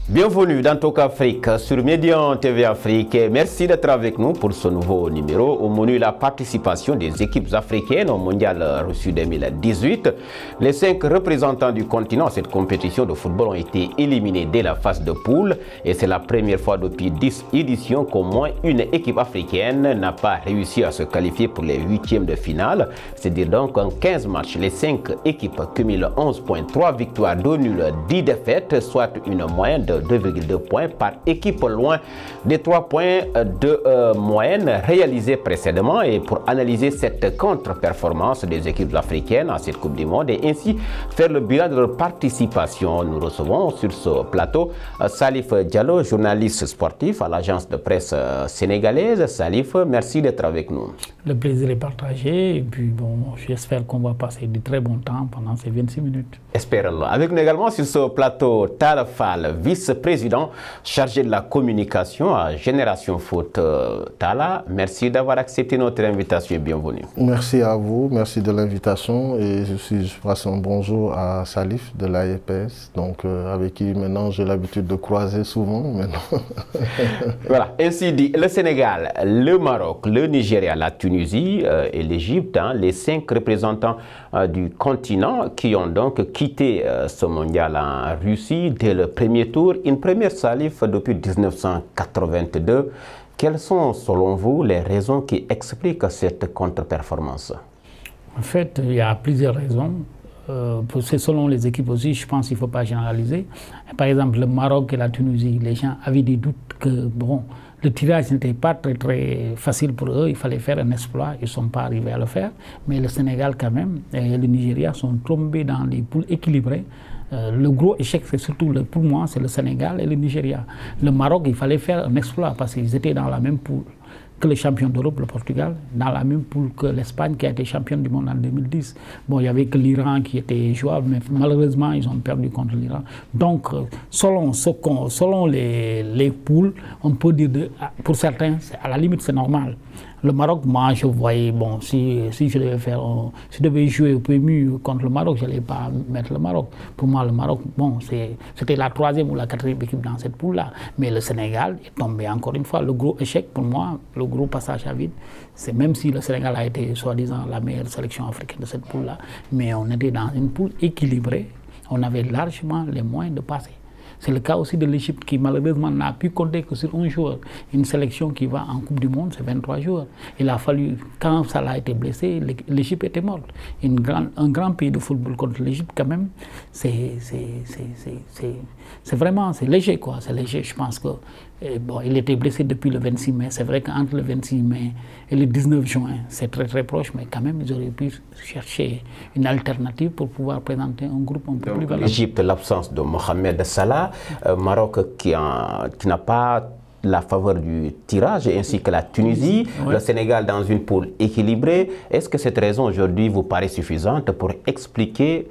Bienvenue dans Talk Afrique sur Médian TV Afrique. Merci d'être avec nous pour ce nouveau numéro. Au menu, la participation des équipes africaines au Mondial Russie 2018. Les 5 représentants du continent à cette compétition de football ont été éliminés dès la phase de poule. Et c'est la première fois depuis 10 éditions qu'au moins une équipe africaine n'a pas réussi à se qualifier pour les 8e de finale. C'est-à-dire donc en 15 matchs, les 5 équipes cumulent 11 points, 3 victoires, 2 nuls, 10 défaites, soit une moyenne de 2,2 points par équipe, loin des 3 points de moyenne réalisés précédemment. Et pour analyser cette contre-performance des équipes africaines à cette Coupe du Monde et ainsi faire le bilan de leur participation, nous recevons sur ce plateau Salif Diallo, journaliste sportif à l'agence de presse sénégalaise. Salif, merci d'être avec nous. Le plaisir est partagé et puis bon, j'espère qu'on va passer de très bons temps pendant ces 26 minutes. Espérons-le. Avec nous également sur ce plateau Talla Fall, vice-président chargé de la communication à Génération Foot. Talla, merci d'avoir accepté notre invitation et bienvenue. Merci à vous, merci de l'invitation et je passe un bonjour à Salif de l'AEPS, donc avec qui maintenant j'ai l'habitude de croiser souvent. Maintenant. Voilà, ainsi dit, le Sénégal, le Maroc, le Nigeria, la Tunisie et l'Égypte, les 5 représentants du continent qui ont donc quitté ce mondial en Russie dès le premier tour. Une première, Salif, depuis 1982. Quelles sont, selon vous, les raisons qui expliquent cette contre-performance? En fait, il y a plusieurs raisons. C'est selon les équipes aussi, je pense qu'il ne faut pas généraliser. Par exemple, le Maroc et la Tunisie, les gens avaient des doutes que, bon, le tirage n'était pas très facile pour eux, il fallait faire un exploit, ils ne sont pas arrivés à le faire. Mais le Sénégal quand même et le Nigeria sont tombés dans les poules équilibrées. Le gros échec, c'est surtout, pour moi, c'est le Sénégal et le Nigeria. Le Maroc, il fallait faire un exploit parce qu'ils étaient dans la même poule que les champions d'Europe, le Portugal, dans la même poule que l'Espagne qui a été championne du monde en 2010. Bon, il n'y avait que l'Iran qui était jouable, mais malheureusement, ils ont perdu contre l'Iran. Donc, selon les poules, on peut dire, pour certains, à la limite, c'est normal. Le Maroc, moi, je voyais, bon, si je devais jouer au PMU contre le Maroc, je n'allais pas mettre le Maroc. Pour moi, le Maroc, bon, c'était la 3e ou la 4e équipe dans cette poule-là. Mais le Sénégal est tombé encore une fois. Le gros échec, pour moi, le gros passage à vide, c'est même si le Sénégal a été, soi-disant, la meilleure sélection africaine de cette poule-là, mais on était dans une poule équilibrée. On avait largement les moyens de passer. C'est le cas aussi de l'Égypte qui malheureusement n'a pu compter que sur un joueur. Une sélection qui va en Coupe du Monde, c'est 23 joueurs. Il a fallu, quand Salah a été blessé, l'Égypte était morte. Un grand pays de football contre l'Égypte quand même, c'est vraiment, c'est léger quoi. C'est léger, je pense que bon, il était blessé depuis le 26 mai. C'est vrai qu'entre le 26 mai et le 19 juin, c'est très proche, mais quand même, ils auraient pu chercher une alternative pour pouvoir présenter un groupe un peu plus valable. L'Égypte, l'absence de Mohamed Salah, Maroc qui n'a pas la faveur du tirage, ainsi que la Tunisie, oui. Le Sénégal dans une poule équilibrée. Est-ce que cette raison aujourd'hui vous paraît suffisante pour expliquer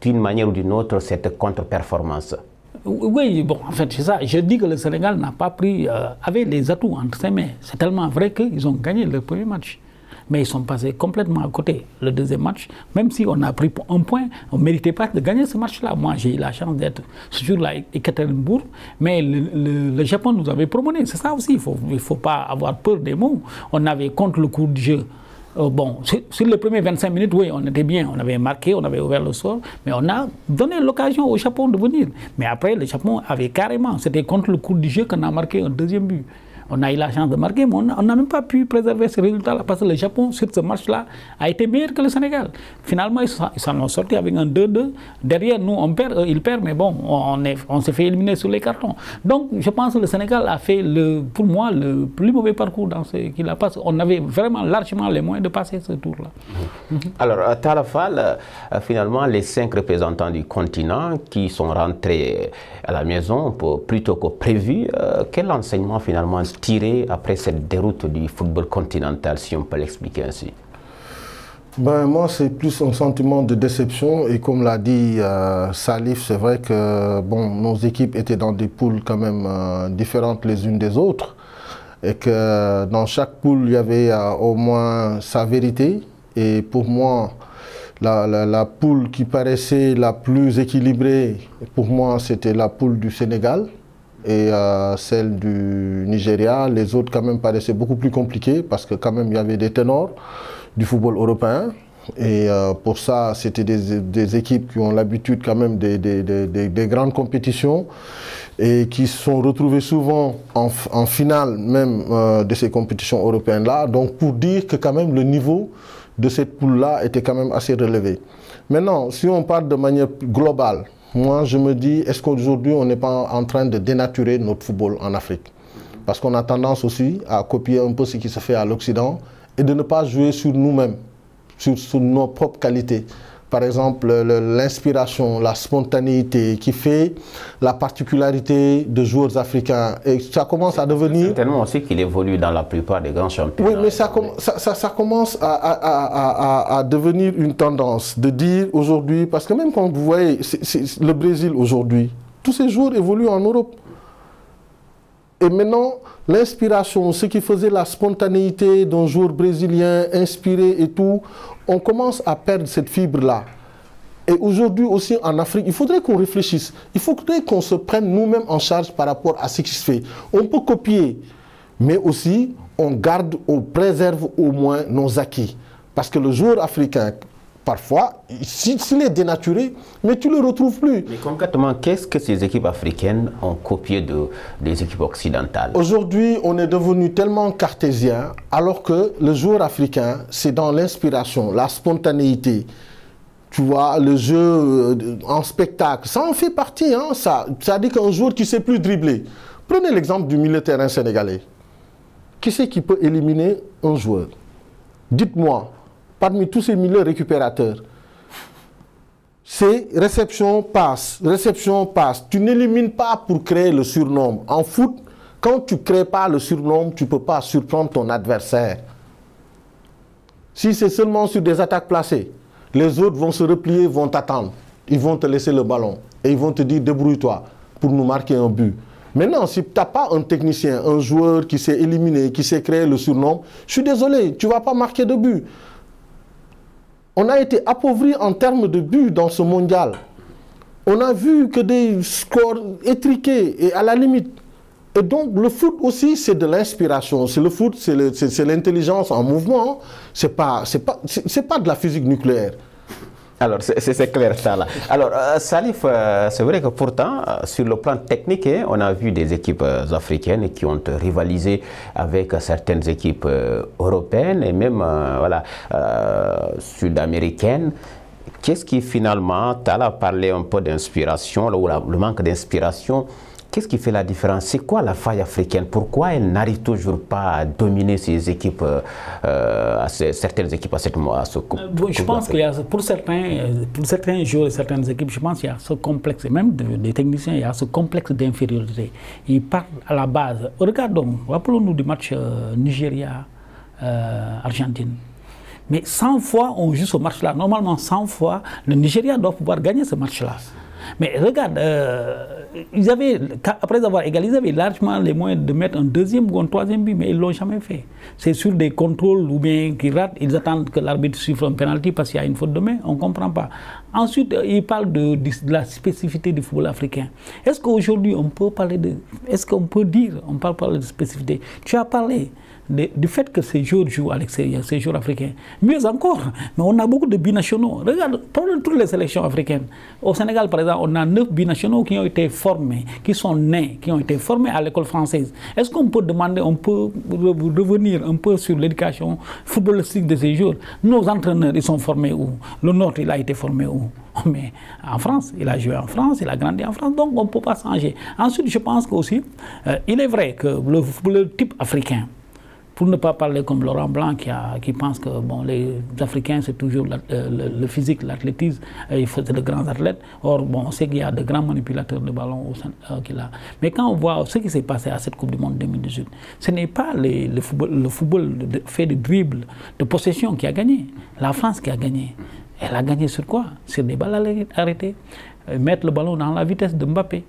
d'une manière ou d'une autre cette contre-performance? Oui, bon, en fait, c'est ça. Je dis que le Sénégal n'a pas pris, avait les atouts entre ses mains. C'est tellement vrai qu'ils ont gagné le premier match. Mais ils sont passés complètement à côté. Le deuxième match, même si on a pris un point, on ne méritait pas de gagner ce match-là. Moi, j'ai eu la chance d'être sur la Ekaterinbourg, mais le Japon nous avait promené. C'est ça aussi, il ne faut pas avoir peur des mots. On avait contre le cours du jeu. Bon, sur les premières 25 minutes, oui, on était bien, on avait marqué, on avait ouvert le score, mais on a donné l'occasion au Japon de venir. Mais après, le Japon avait carrément, c'était contre le cours du jeu qu'on a marqué un deuxième but. On a eu la chance de marquer, mais on n'a même pas pu préserver ce résultat-là parce que le Japon, sur ce match-là, a été meilleur que le Sénégal. Finalement, ils s'en ont sorti avec un 2-2. Derrière, nous, on perd, eux, ils perdent, mais bon, on s'est fait éliminer sur les cartons. Donc, je pense que le Sénégal a fait, pour moi, le plus mauvais parcours dans ce qu'il a passé. On avait vraiment largement les moyens de passer ce tour-là. Alors, Talla Fall, finalement, les 5 représentants du continent qui sont rentrés à la maison plus tôt que prévu, quel enseignement finalement tiré après cette déroute du football continental, si on peut l'expliquer ainsi? Ben, moi, c'est plus un sentiment de déception. Et comme l'a dit Salif, c'est vrai que bon, nos équipes étaient dans des poules quand même différentes les unes des autres. Et que dans chaque poule, il y avait au moins sa vérité. Et pour moi, la poule qui paraissait la plus équilibrée, pour moi, c'était la poule du Sénégal et celle du Nigeria. Les autres, quand même, paraissaient beaucoup plus compliquées parce que quand même, il y avait des ténors du football européen. Et pour ça, c'était des équipes qui ont l'habitude quand même des grandes compétitions et qui se sont retrouvées souvent en finale même de ces compétitions européennes-là. Donc pour dire que quand même le niveau de cette poule-là était quand même assez relevé. Maintenant, si on parle de manière globale, moi je me dis, est-ce qu'aujourd'hui on n'est pas en train de dénaturer notre football en Afrique? Parce qu'on a tendance aussi à copier un peu ce qui se fait à l'Occident et de ne pas jouer sur nous-mêmes, sur nos propres qualités. Par exemple, l'inspiration, la spontanéité qui fait la particularité de joueurs africains. Et ça commence à devenir... Certainement aussi qu'il évolue dans la plupart des grands championnats. Oui, mais ça commence à devenir une tendance de dire aujourd'hui, parce que même quand vous voyez le Brésil aujourd'hui, tous ces joueurs évoluent en Europe. Et maintenant, l'inspiration, ce qui faisait la spontanéité d'un joueur brésilien inspiré et tout, on commence à perdre cette fibre-là. Et aujourd'hui aussi en Afrique, il faudrait qu'on réfléchisse. Il faudrait qu'on se prenne nous-mêmes en charge par rapport à ce qui se fait. On peut copier, mais aussi on garde, on préserve au moins nos acquis. Parce que le joueur africain, parfois, s'il est dénaturé, mais tu ne le retrouves plus. Mais concrètement, qu'est-ce que ces équipes africaines ont copié des équipes occidentales? Aujourd'hui, on est devenu tellement cartésien, alors que le joueur africain, c'est dans l'inspiration, la spontanéité. Tu vois, le jeu en spectacle, ça en fait partie. Hein, ça veut dire qu'un joueur qui ne sait plus dribbler. Prenez l'exemple du milieu de terrain sénégalais. Qui c'est qui peut éliminer un joueur? Dites-moi. Parmi tous ces milieux récupérateurs, c'est réception, passe, réception, passe. Tu n'élimines pas pour créer le surnombre. En foot, quand tu ne crées pas le surnombre, tu ne peux pas surprendre ton adversaire. Si c'est seulement sur des attaques placées, les autres vont se replier, vont t'attendre. Ils vont te laisser le ballon et ils vont te dire débrouille-toi pour nous marquer un but. Maintenant, si tu n'as pas un technicien, un joueur qui s'est éliminé, qui s'est créé le surnombre, je suis désolé, tu ne vas pas marquer de but. On a été appauvri en termes de buts dans ce mondial. On a vu que des scores étriqués et à la limite. Et donc le foot aussi, c'est de l'inspiration. Le foot, c'est l'intelligence en mouvement. C'est pas de la physique nucléaire. Alors, c'est clair ça là. Alors, Salif, c'est vrai que pourtant, sur le plan technique, on a vu des équipes africaines qui ont rivalisé avec certaines équipes européennes et même sud-américaines. Qu'est-ce qui finalement, tu as parlé un peu d'inspiration, ou le manque d'inspiration, qu'est-ce qui fait la différence? C'est quoi la faille africaine? Pourquoi elle n'arrive toujours pas à dominer ces équipes, certaines équipes à ce je pense qu'il y a, pour certains joueurs et certaines équipes, je pense qu'il y a ce complexe, même des techniciens, il y a ce complexe d'infériorité. Ils partent à la base. Regardons, rappelons-nous du match Nigeria-Argentine. Mais 100 fois, on joue ce match-là. Normalement, 100 fois, le Nigeria doit pouvoir gagner ce match-là. Mais regarde, après avoir égalisé, ils avaient largement les moyens de mettre un deuxième ou un troisième but, mais ils ne l'ont jamais fait. C'est sur des contrôles ou bien qu'ils ratent, ils attendent que l'arbitre siffle un penalty parce qu'il y a une faute de main, on ne comprend pas. Ensuite, ils parlent de la spécificité du football africain. Est-ce qu'aujourd'hui, on peut parler de... Est-ce qu'on peut dire, on peut parler de spécificité? Tu as parlé du fait que ces joueurs jouent à l'extérieur, ces joueurs africains. Mieux encore, mais on a beaucoup de binationaux. Regarde, prenons toutes les sélections africaines. Au Sénégal, par exemple, on a 9 binationaux qui ont été formés, qui sont nés, qui ont été formés à l'école française. Est-ce qu'on peut demander, on peut revenir un peu sur l'éducation footballistique de ces joueurs? Nos entraîneurs, ils sont formés où? Le Nord, il a été formé où? Mais en France, il a joué en France, il a grandi en France, donc on ne peut pas changer. Ensuite, je pense qu'aussi, il est vrai que le type africain, Pour ne pas parler comme Laurent Blanc qui pense que bon, les Africains c'est toujours le physique, l'athlétisme, il faut de grands athlètes. Or, bon, on sait qu'il y a de grands manipulateurs de ballon qu'il a. Mais quand on voit ce qui s'est passé à cette Coupe du Monde 2018, ce n'est pas le football fait de dribble, de possession qui a gagné. La France qui a gagné. Elle a gagné sur quoi? Sur des balles arrêtées. Mettre le ballon dans la vitesse de Mbappé.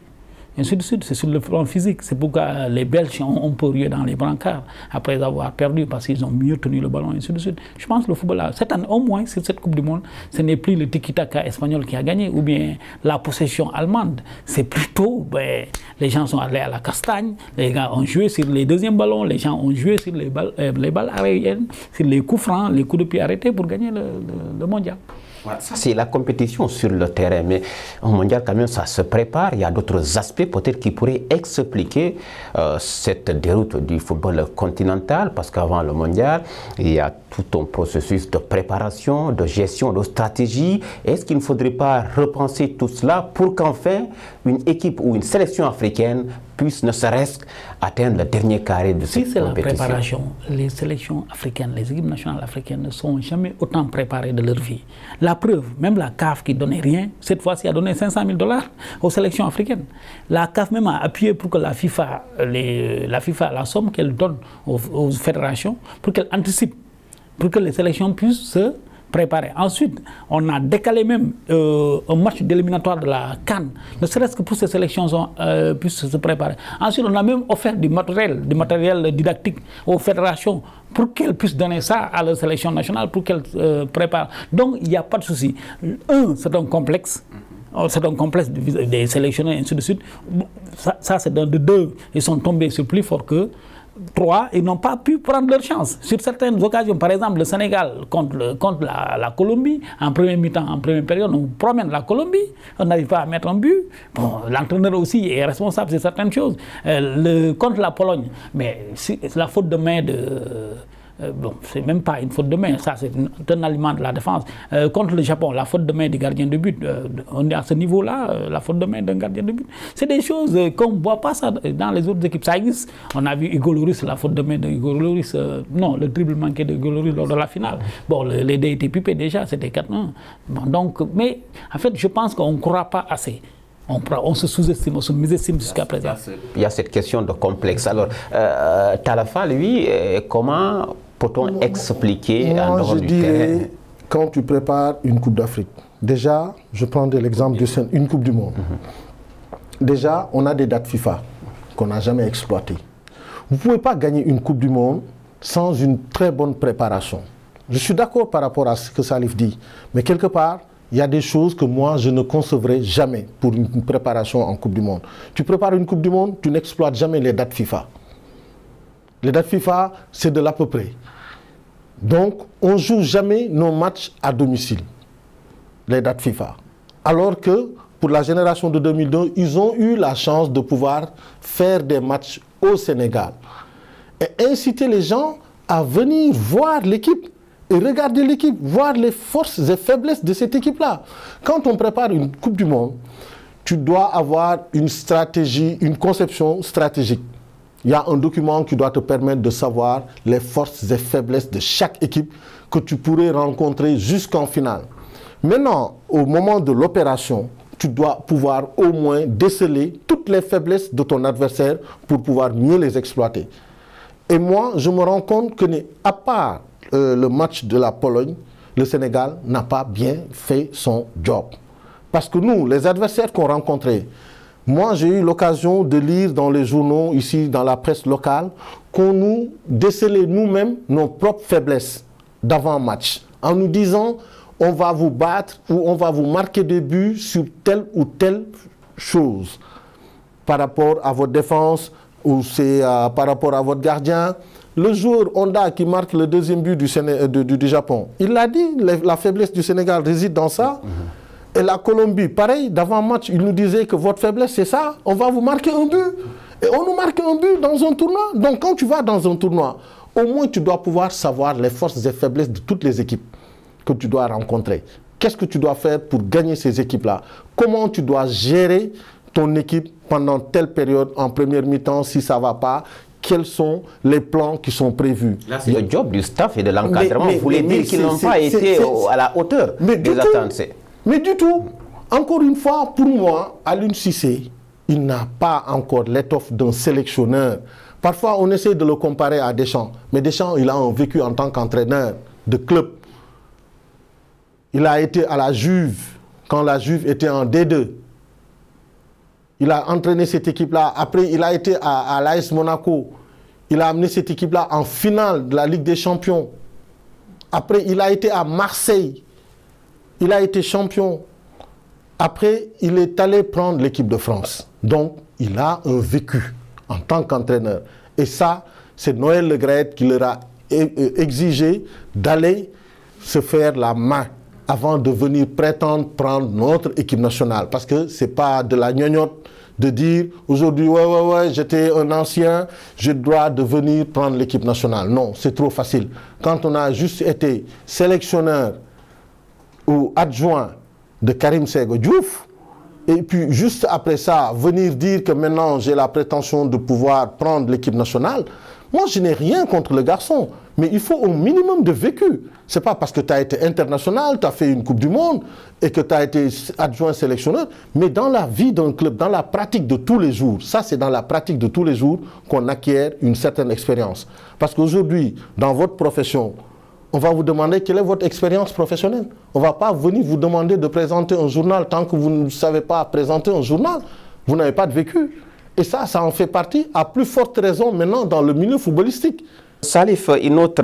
Et ainsi de suite, c'est sur le plan physique. C'est pourquoi les Belges ont peu dans les brancards après avoir perdu parce qu'ils ont mieux tenu le ballon, et ainsi de suite. Je pense que le football, cette année, au moins, sur cette Coupe du Monde, ce n'est plus le tiki-taka espagnol qui a gagné ou bien la possession allemande. C'est plutôt, les gens sont allés à la castagne, les gars ont joué sur les deuxièmes ballons, les gens ont joué sur les balles aériennes, sur les coups francs, les coups de pied arrêtés pour gagner le mondial. Ça, c'est la compétition sur le terrain, mais au mondial, quand même, ça se prépare. Il y a d'autres aspects peut-être qui pourraient expliquer cette déroute du football continental, parce qu'avant le mondial, il y a tout un processus de préparation, de gestion, de stratégie. Est-ce qu'il ne faudrait pas repenser tout cela pour qu'enfin, une équipe ou une sélection africaine puisse ne serait-ce atteindre le dernier carré de cette compétition? Si c'est la préparation, les sélections africaines, les équipes nationales africaines ne sont jamais autant préparées de leur vie. La preuve, même la CAF qui ne donnait rien, cette fois-ci a donné 500 000 $ aux sélections africaines. La CAF même a appuyé pour que la FIFA, la somme qu'elle donne aux fédérations, pour qu'elle anticipe, pour que les sélections puissent se préparer. Ensuite, on a décalé même un match d'éliminatoire de la CAN, ne serait-ce que pour que ces sélections puissent se préparer. Ensuite, on a même offert du matériel didactique aux fédérations pour qu'elles puissent donner ça à la sélection nationale, pour qu'elles préparent. Donc, il n'y a pas de souci. C'est un complexe. C'est un complexe des sélectionneurs, et ainsi de suite. Ça c'est de deux. Ils sont tombés sur plus fort que 3, ils n'ont pas pu prendre leur chance. Sur certaines occasions, par exemple, le Sénégal contre la Colombie, en première mi-temps, en première période, on promène la Colombie, on n'arrive pas à mettre un but. Bon, l'entraîneur aussi est responsable de certaines choses. Contre la Pologne, mais c'est la faute de main de... bon, c'est même pas une faute de main, ça c'est un aliment de la défense. Contre le Japon, la faute de main du gardien de but, on est à ce niveau-là, la faute de main d'un gardien de but. C'est des choses qu'on ne voit pas ça dans les autres équipes. Ça existe. On a vu Hugo Lloris, la faute de main de Hugo Lloris, non, le dribble manqué de Hugo Lloris lors de la finale. Bon, les dés étaient pipés déjà, c'était 4-1. Bon, donc, mais en fait, je pense qu'on ne croit pas assez. On se sous-estime, on se mésestime jusqu'à présent. Il y a cette question de complexe. Alors, Talafa, lui, comment peut-on expliquer en dehors du terrain? Quand tu prépares une Coupe d'Afrique, déjà, je prendrai l'exemple d'une Coupe du Monde. Déjà, on a des dates FIFA qu'on n'a jamais exploitées. Vous ne pouvez pas gagner une Coupe du Monde sans une très bonne préparation. Je suis d'accord par rapport à ce que Salif dit, mais quelque part, il y a des choses que moi, je ne concevrai jamais pour une préparation en Coupe du Monde. Tu prépares une Coupe du Monde, tu n'exploites jamais les dates FIFA. Les dates FIFA, c'est de l'à peu près. Donc, on ne joue jamais nos matchs à domicile, les dates FIFA. Alors que, pour la génération de 2002, ils ont eu la chance de pouvoir faire des matchs au Sénégal. Et inciter les gens à venir voir l'équipe. Et regarder l'équipe, voir les forces et faiblesses de cette équipe-là. Quand on prépare une Coupe du Monde, tu dois avoir une stratégie, une conception stratégique. Il y a un document qui doit te permettre de savoir les forces et faiblesses de chaque équipe que tu pourrais rencontrer jusqu'en finale. Maintenant, au moment de l'opération, tu dois pouvoir au moins déceler toutes les faiblesses de ton adversaire pour pouvoir mieux les exploiter. Et moi, je me rends compte que, à part le match de la Pologne, le Sénégal n'a pas bien fait son job. Parce que nous, les adversaires qu'on rencontrait, moi j'ai eu l'occasion de lire dans les journaux, ici dans la presse locale, qu'on nous décelait nous-mêmes nos propres faiblesses d'avant-match, en nous disant on va vous battre ou on va vous marquer des buts sur telle ou telle chose par rapport à votre défense ou c'est par rapport à votre gardien. Le joueur Honda qui marque le deuxième but du Japon, il l'a dit, la faiblesse du Sénégal réside dans ça. Et la Colombie, pareil, d'avant-match, il nous disait que votre faiblesse, c'est ça, on va vous marquer un but. Et on nous marque un but dans un tournoi. Donc quand tu vas dans un tournoi, au moins tu dois pouvoir savoir les forces et faiblesses de toutes les équipes que tu dois rencontrer. Qu'est-ce que tu dois faire pour gagner ces équipes-là? Comment tu dois gérer ton équipe pendant telle période, en première mi-temps, si ça ne va pas? quels sont les plans qui sont prévus. C'est le job du staff et de l'encadrement. Vous voulez dire qu'ils n'ont pas été à la hauteur des attentes? Mais du tout. Encore une fois, pour moi, Aliou Cissé, il n'a pas encore l'étoffe d'un sélectionneur. Parfois, on essaie de le comparer à Deschamps. Mais Deschamps, il a un vécu en tant qu'entraîneur de club. Il a été à la Juve, quand la Juve était en D2. Il a entraîné cette équipe-là. Après, il a été à l'AS Monaco. Il a amené cette équipe-là en finale de la Ligue des Champions. Après, il a été à Marseille. Il a été champion. Après, il est allé prendre l'équipe de France. Donc, il a un vécu en tant qu'entraîneur. Et ça, c'est Noël Le Graët qui leur a exigé d'aller se faire la main avant de venir prétendre prendre notre équipe nationale. Parce que ce n'est pas de la gnognotte de dire aujourd'hui, ouais, j'étais un ancien, je dois devenir prendre l'équipe nationale. Non, c'est trop facile. Quand on a juste été sélectionneur ou adjoint de Karim Ségo Diouf, et puis juste après ça, venir dire que maintenant j'ai la prétention de pouvoir prendre l'équipe nationale, moi je n'ai rien contre le garçon, mais il faut au minimum de vécu. Ce n'est pas parce que tu as été international, tu as fait une Coupe du Monde et que tu as été adjoint sélectionneur, mais dans la vie d'un club, dans la pratique de tous les jours, ça c'est dans la pratique de tous les jours qu'on acquiert une certaine expérience. Parce qu'aujourd'hui, dans votre profession, on va vous demander quelle est votre expérience professionnelle. On ne va pas venir vous demander de présenter un journal tant que vous ne savez pas présenter un journal. Vous n'avez pas de vécu. Et ça en fait partie, à plus forte raison maintenant dans le milieu footballistique. Salif, une autre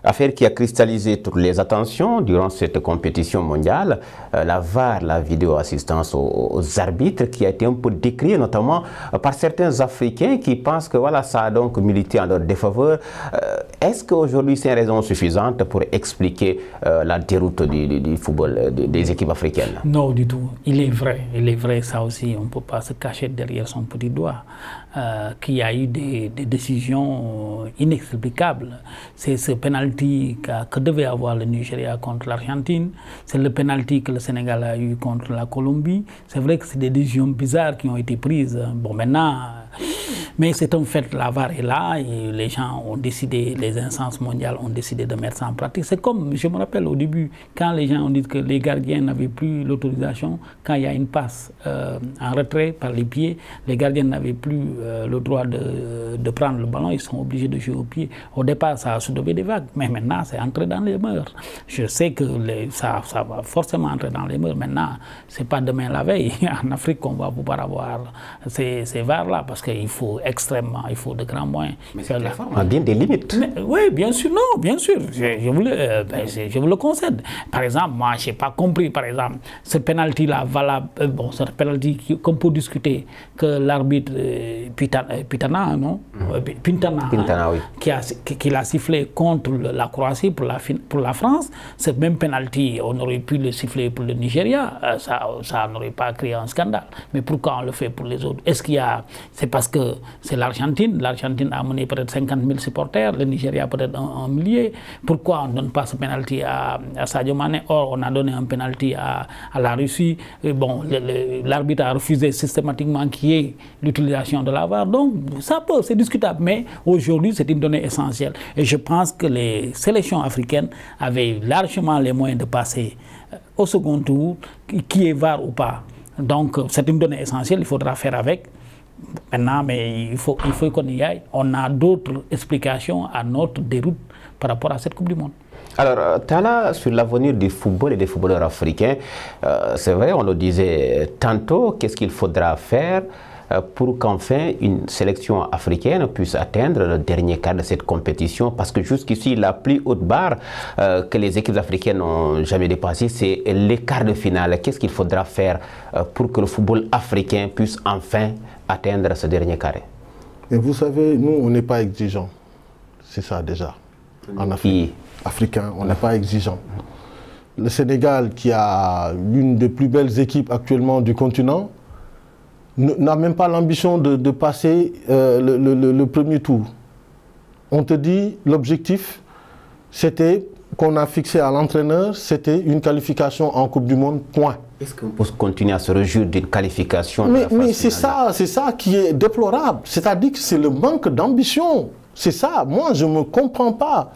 affaire qui a cristallisé toutes les attentions durant cette compétition mondiale, la VAR, la vidéo-assistance aux arbitres, qui a été un peu décriée notamment par certains Africains qui pensent que voilà, ça a donc milité en leur défaveur. Est-ce qu'aujourd'hui c'est une raison suffisante pour expliquer la déroute du football des équipes africaines? Non, du tout. Il est vrai, ça aussi, on ne peut pas se cacher derrière son petit doigt, qu'il y a eu des décisions inexplicables. C'est ce penalty que devait avoir le Nigeria contre l'Argentine, c'est le penalty que le Sénégal a eu contre la Colombie. C'est vrai que c'est des décisions bizarres qui ont été prises. Bon, maintenant, mais c'est un fait, la VAR est là et les gens ont décidé, les instances mondiales ont décidé de mettre ça en pratique. C'est comme, je me rappelle au début, quand les gens ont dit que les gardiens n'avaient plus l'autorisation, quand il y a une passe en retrait par les pieds, les gardiens n'avaient plus le droit de prendre le ballon, ils sont obligés de jouer au pied. Au départ, ça a soulevé des vagues, mais maintenant, c'est entré dans les mœurs. Je sais que ça va forcément entrer dans les mœurs. Maintenant, ce n'est pas demain la veille. En Afrique, on va pouvoir avoir ces VAR-là, parce qu'il faut extrêmement, il faut de grands moyens. Mais cette réforme a bien des limites. Mais, oui, bien sûr, non, bien sûr. Je vous le concède. Par exemple, moi, je n'ai pas compris, par exemple, ce penalty-là, valable, bon, ce penalty qu'on peut discuter, que l'arbitre Pintana, non Pintana, oui, qui l'a sifflé contre la Croatie pour la France, ce même penalty, on aurait pu le siffler pour le Nigeria, ça n'aurait pas créé un scandale. Mais pourquoi on le fait pour les autres? Est-ce qu'il y a... C'est parce que c'est l'Argentine. L'Argentine a mené peut-être 50 000 supporters, le Nigeria peut-être un millier. Pourquoi on ne donne pas ce penalty à Sadio Mané? Or, on a donné un penalty à la Russie. Bon, l'arbitre a refusé systématiquement qu'il y ait l'utilisation de la VAR. Donc, c'est discutable. Mais aujourd'hui, c'est une donnée essentielle. Et je pense que les sélections africaines avaient largement les moyens de passer au second tour, qui est VAR ou pas. Donc, c'est une donnée essentielle, il faudra faire avec. Maintenant, mais il faut qu'on y aille. On a d'autres explications à notre déroute par rapport à cette Coupe du Monde. Alors, Talla, sur l'avenir du football et des footballeurs africains, c'est vrai, on le disait tantôt, qu'est-ce qu'il faudra faire pour qu'enfin une sélection africaine puisse atteindre le dernier quart de cette compétition, parce que jusqu'ici la plus haute barre que les équipes africaines n'ont jamais dépassée, c'est les quarts de finale. Qu'est-ce qu'il faudra faire pour que le football africain puisse enfin atteindre ce dernier carré? Et vous savez, nous on n'est pas exigeants, c'est ça déjà. En Afrique, africain, on n'est pas exigeant. Le Sénégal, qui a l'une des plus belles équipes actuellement du continent, n'a même pas l'ambition de passer le premier tour. On te dit, l'objectif, c'était qu'on a fixé à l'entraîneur, c'était une qualification en Coupe du Monde, point. Est-ce qu'on peut continuer à se réjouir d'une qualification? Mais c'est ça qui est déplorable. C'est-à-dire que c'est le manque d'ambition. C'est ça. Moi, je ne me comprends pas.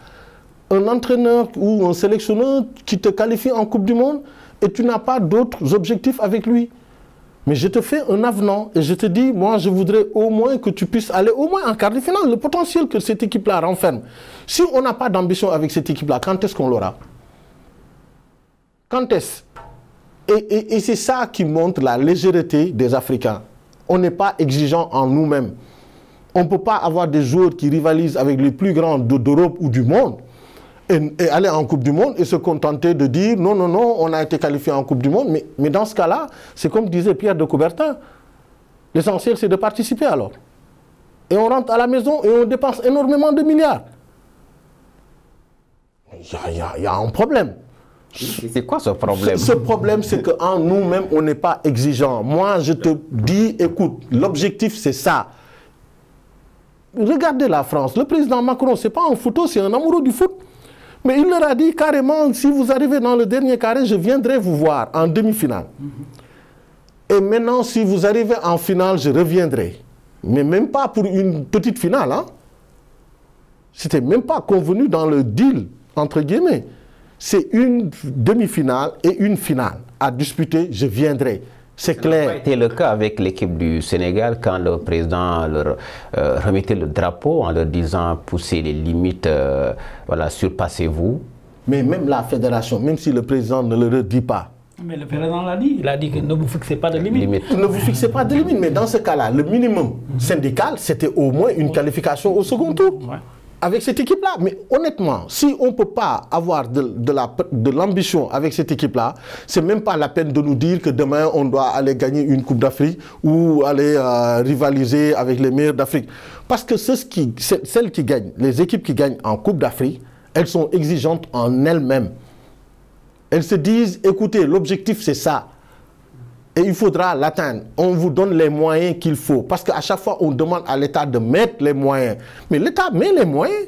Un entraîneur ou un sélectionneur qui te qualifie en Coupe du Monde et tu n'as pas d'autres objectifs avec lui. Mais je te fais un avenant et je te dis, moi, je voudrais au moins que tu puisses aller au moins en quart de finale. Le potentiel que cette équipe-là renferme. Si on n'a pas d'ambition avec cette équipe-là, quand est-ce qu'on l'aura? Quand est-ce? Et c'est ça qui montre la légèreté des Africains. On n'est pas exigeant en nous-mêmes. On ne peut pas avoir des joueurs qui rivalisent avec les plus grands d'Europe ou du monde et aller en Coupe du Monde et se contenter de dire non, non, non, on a été qualifié en Coupe du Monde. Mais dans ce cas-là, c'est comme disait Pierre de Coubertin. L'essentiel, c'est de participer alors. Et on rentre à la maison et on dépense énormément de milliards. Il y a un problème. C'est quoi ce problème? Ce problème, c'est qu'en nous-mêmes, on n'est pas exigeant. Moi, je te dis, écoute, l'objectif, c'est ça. Regardez la France. Le président Macron, ce n'est pas un footeux, c'est un amoureux du foot. Mais il leur a dit carrément, si vous arrivez dans le dernier carré, je viendrai vous voir en demi-finale. Et maintenant, si vous arrivez en finale, je reviendrai. Mais même pas pour une petite finale. Hein? C'était même pas convenu dans le deal, entre guillemets. C'est une demi-finale et une finale. À disputer, je viendrai. C'est clair. C'était le cas avec l'équipe du Sénégal quand le président leur remettait le drapeau en leur disant poussez les limites, voilà, surpassez-vous. Mais même la fédération, même si le président ne le redit pas. Mais le président l'a dit, il a dit que ne vous fixez pas de limites. Ne vous fixez pas de limites, mais dans ce cas-là, le minimum syndical, c'était au moins une qualification au second tour. Ouais. Avec cette équipe-là. Mais honnêtement, si on ne peut pas avoir de l'ambition avec cette équipe-là, c'est même pas la peine de nous dire que demain, on doit aller gagner une Coupe d'Afrique ou aller rivaliser avec les meilleurs d'Afrique. Parce que celles qui gagnent, les équipes qui gagnent en Coupe d'Afrique, elles sont exigeantes en elles-mêmes. Elles se disent, écoutez, l'objectif c'est ça. Et il faudra l'atteindre. On vous donne les moyens qu'il faut. Parce qu'à chaque fois, on demande à l'État de mettre les moyens. Mais l'État met les moyens.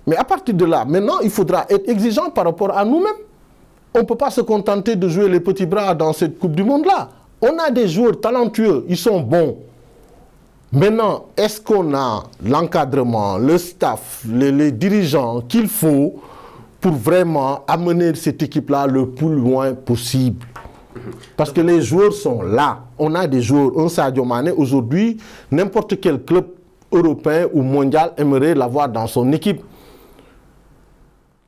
Mais à partir de là, maintenant, il faudra être exigeant par rapport à nous-mêmes. On ne peut pas se contenter de jouer les petits bras dans cette Coupe du Monde-là. On a des joueurs talentueux, ils sont bons. Maintenant, est-ce qu'on a l'encadrement, le staff, les dirigeants qu'il faut pour vraiment amener cette équipe-là le plus loin possible? Parce que les joueurs sont là. On a des joueurs. Un Sadio Mané, aujourd'hui, n'importe quel club européen ou mondial aimerait l'avoir dans son équipe.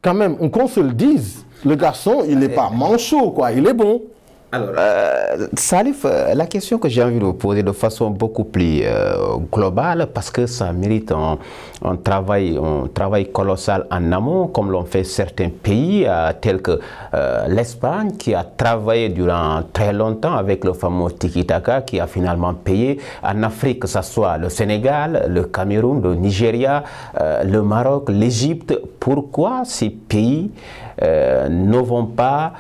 Quand même, qu'on se le dise, le garçon, il n'est pas manchot, quoi. Il est bon. Alors, Salif, la question que j'ai envie de vous poser de façon beaucoup plus globale, parce que ça mérite un travail colossal en amont, comme l'ont fait certains pays, tels que l'Espagne, qui a travaillé durant très longtemps avec le fameux Tiki-Taka, qui a finalement payé. En Afrique, que ce soit le Sénégal, le Cameroun, le Nigeria, le Maroc, l'Égypte. Pourquoi ces pays ne vont pas,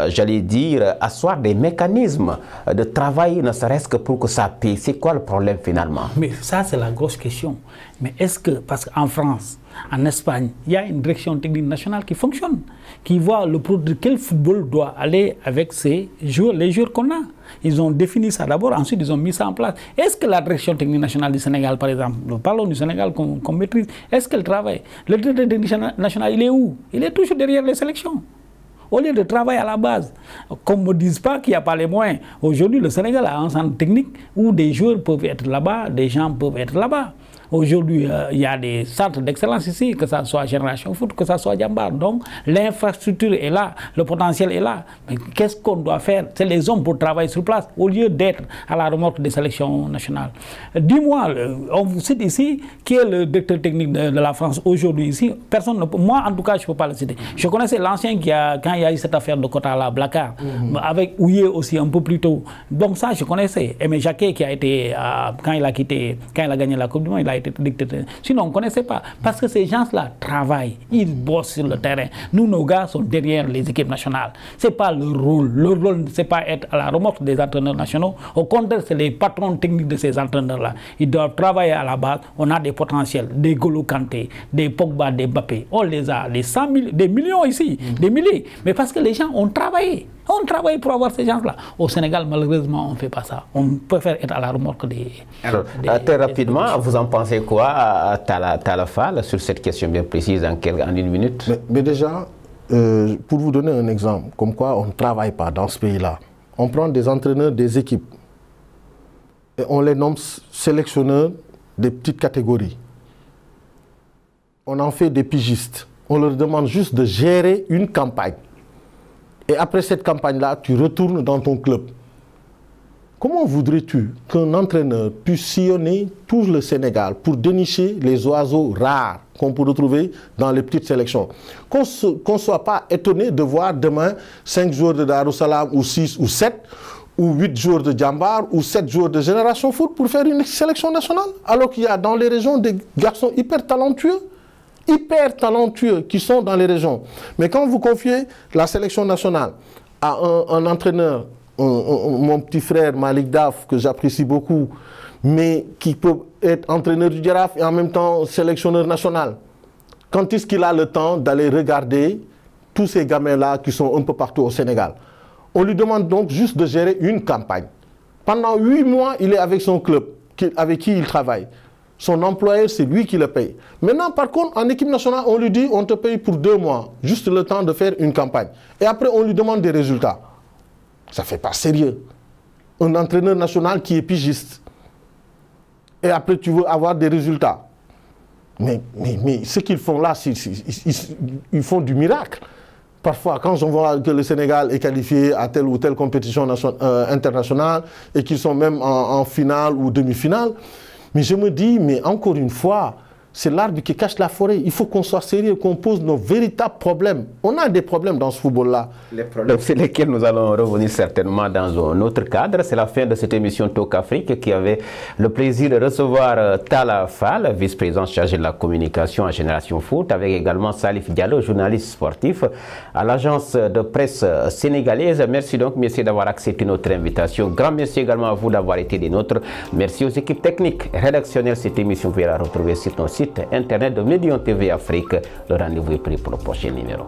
j'allais dire, asseoir des mécanismes de travail, ne serait-ce que pour que ça paye? C'est quoi le problème finalement? Mais ça, c'est la grosse question. Mais est-ce que, parce qu'en France, en Espagne, il y a une direction technique nationale qui fonctionne, qui voit le produit, quel football doit aller avec ces joueurs, les joueurs qu'on a. Ils ont défini ça d'abord, ensuite ils ont mis ça en place. Est-ce que la direction technique nationale du Sénégal, par exemple, nous parlons du Sénégal qu'on maîtrise, est-ce qu'elle travaille? Le directeur technique national, il est où? Il est toujours derrière les sélections. Au lieu de travailler à la base, qu'on ne me dise pas qu'il n'y a pas les moyens. Aujourd'hui, le Sénégal a un centre technique où des joueurs peuvent être là-bas, des gens peuvent être là-bas. Aujourd'hui, il y a des centres d'excellence ici, que ce soit Génération Foot, que ce soit Jambar. Donc, l'infrastructure est là, le potentiel est là. Mais qu'est-ce qu'on doit faire? C'est les hommes pour travailler sur place, au lieu d'être à la remorque des sélections nationales. Dis-moi, on vous cite ici, qui est le directeur technique de la France aujourd'hui ici? Personne ne peut, moi, en tout cas, je ne peux pas le citer. Je connaissais l'ancien qui a, quand il y a eu cette affaire de quota là, Blacard, avec Houillet aussi un peu plus tôt. Donc ça, je connaissais. Aimé Jacquet qui a été, quand il a gagné la Coupe du Monde, il a été dictateur. Sinon, on ne connaissait pas. Parce que ces gens-là travaillent, ils bossent sur le terrain. Nous, nos gars sont derrière les équipes nationales. Ce n'est pas leur rôle. Leur rôle, ce n'est pas être à la remorque des entraîneurs nationaux. Au contraire, c'est les patrons techniques de ces entraîneurs-là. Ils doivent travailler à la base. On a des potentiels, des Golo Kanté, des Pogba, des Mbappé. On les a, des 100 000, des millions ici, des milliers. Mais parce que les gens ont travaillé. On travaille pour avoir ces gens-là. Au Sénégal, malheureusement, on ne fait pas ça. On préfère être à la remorque des... Alors, très rapidement, vous en pensez quoi, Talla Fall, sur cette question bien précise en une minute? Mais déjà, pour vous donner un exemple, comme quoi on ne travaille pas dans ce pays-là. On prend des entraîneurs des équipes et on les nomme sélectionneurs des petites catégories. On en fait des pigistes. On leur demande juste de gérer une campagne. Et après cette campagne-là, tu retournes dans ton club. Comment voudrais-tu qu'un entraîneur puisse sillonner tout le Sénégal pour dénicher les oiseaux rares qu'on peut retrouver dans les petites sélections? Qu'on ne soit pas étonné de voir demain 5 joueurs de Darussalam ou 6 ou 7 ou 8 joueurs de Djambar ou 7 joueurs de Génération Foot pour faire une sélection nationale, alors qu'il y a dans les régions des garçons hyper talentueux qui sont dans les régions. Mais quand vous confiez la sélection nationale à un entraîneur, mon petit frère Malik Daf, que j'apprécie beaucoup, mais qui peut être entraîneur du Jaraaf et en même temps sélectionneur national, quand est-ce qu'il a le temps d'aller regarder tous ces gamins-là qui sont un peu partout au Sénégal? On lui demande donc juste de gérer une campagne. Pendant 8 mois, il est avec son club, avec qui il travaille. Son employeur, c'est lui qui le paye. Maintenant, par contre, en équipe nationale, on lui dit on te paye pour 2 mois, juste le temps de faire une campagne. Et après, on lui demande des résultats. Ça ne fait pas sérieux. Un entraîneur national qui est pigiste. Et après, tu veux avoir des résultats. Mais ce qu'ils font là, ils font du miracle. Parfois, quand on voit que le Sénégal est qualifié à telle ou telle compétition internationale et qu'ils sont même en finale ou demi-finale, mais je me dis, mais encore une fois, c'est l'arbre qui cache la forêt. Il faut qu'on soit sérieux, qu'on pose nos véritables problèmes. On a des problèmes dans ce football-là. Les problèmes, c'est lesquels nous allons revenir certainement dans un autre cadre. C'est la fin de cette émission Talk Afrique qui avait le plaisir de recevoir Talla Fall, vice-président chargé de la communication à Génération Foot, avec également Salif Diallo, journaliste sportif à l'agence de presse sénégalaise. Merci donc, messieurs, d'avoir accepté notre invitation. Grand merci également à vous d'avoir été des nôtres. Merci aux équipes techniques, rédactionnelles. Cette émission, vous pouvez la retrouver sur nos sites internet de Médion TV Afrique. Le rendez-vous est pris pour le prochain numéro.